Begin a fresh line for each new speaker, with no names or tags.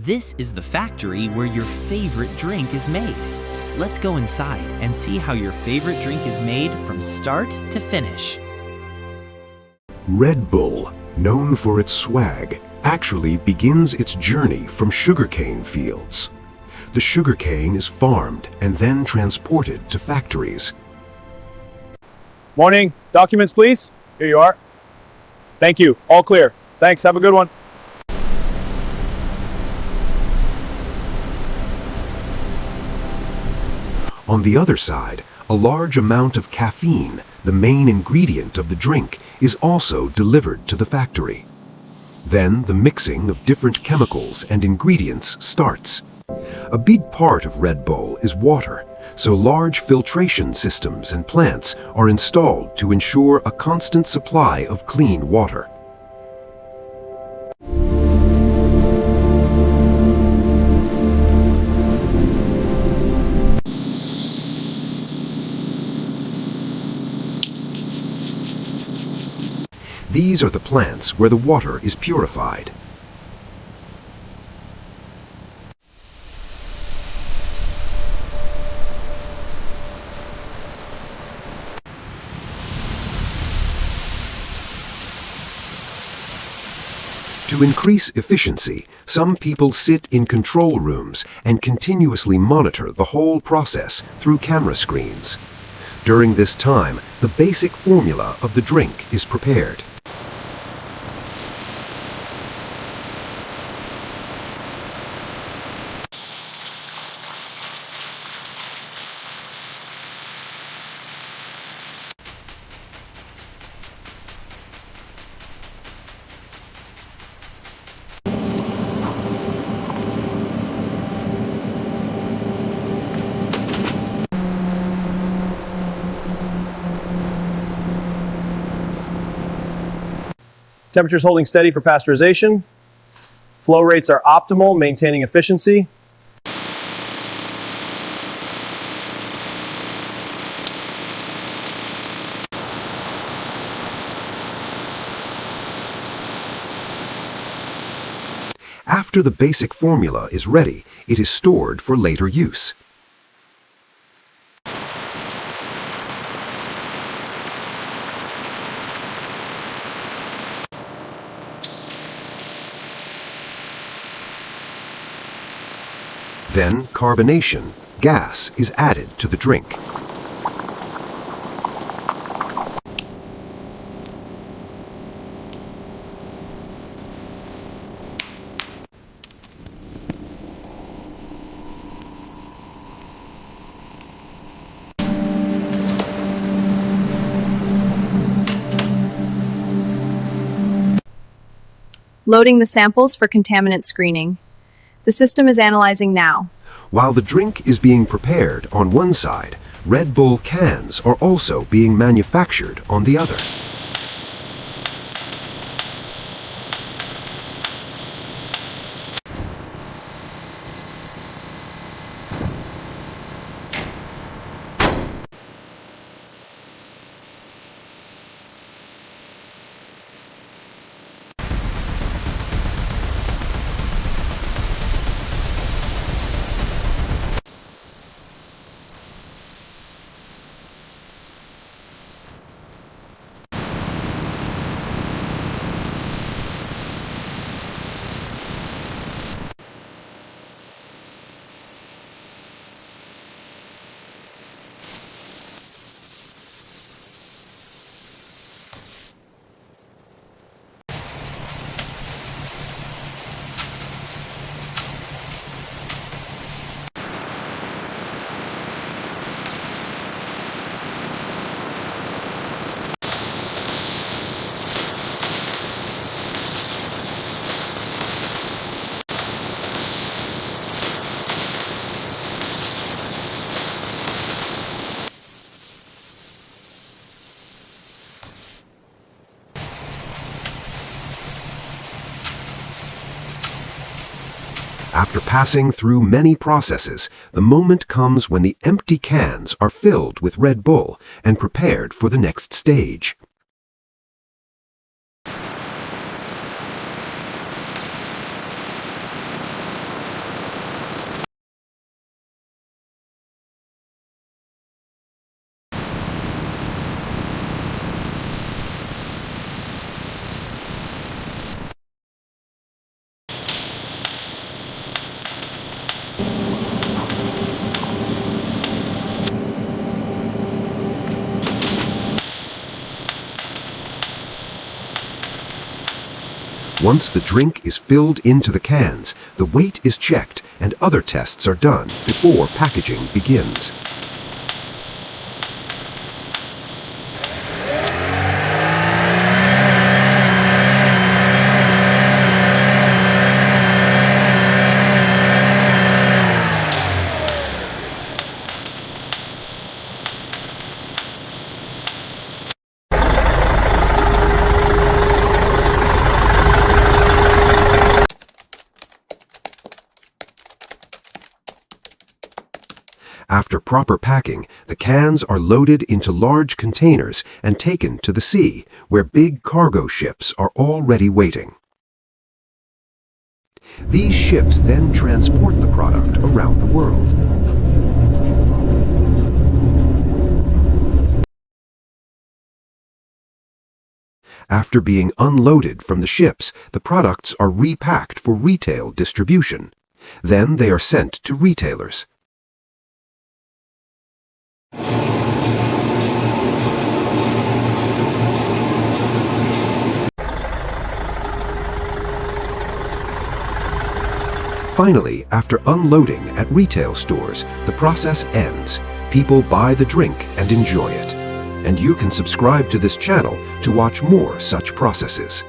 This is the factory where your favorite drink is made. Let's go inside and see how your favorite drink is made from start to finish.
Red Bull, known for its swag, actually begins its journey from sugarcane fields. The sugarcane is farmed and then transported to factories.
Morning. Documents, please. Here you are. Thank you. All clear. Thanks. Have a good one.
On the other side, a large amount of caffeine, the main ingredient of the drink, is also delivered to the factory. Then the mixing of different chemicals and ingredients starts. A big part of Red Bull is water, so large filtration systems and plants are installed to ensure a constant supply of clean water. These are the plants where the water is purified. To increase efficiency, some people sit in control rooms and continuously monitor the whole process through camera screens. During this time, the basic formula of the drink is prepared.
Temperature's holding steady for pasteurization. Flow rates are optimal, maintaining efficiency.
After the basic formula is ready, it is stored for later use. Then carbonation, gas, is added to the drink.
Loading the samples for contaminant screening. The system is analyzing now.
While the drink is being prepared on one side, Red Bull cans are also being manufactured on the other. After passing through many processes, the moment comes when the empty cans are filled with Red Bull and prepared for the next stage. Once the drink is filled into the cans, the weight is checked and other tests are done before packaging begins. After proper packing, the cans are loaded into large containers and taken to the sea, where big cargo ships are already waiting. These ships then transport the product around the world. After being unloaded from the ships, the products are repacked for retail distribution. Then they are sent to retailers. Finally, after unloading at retail stores, the process ends. People buy the drink and enjoy it. And you can subscribe to this channel to watch more such processes.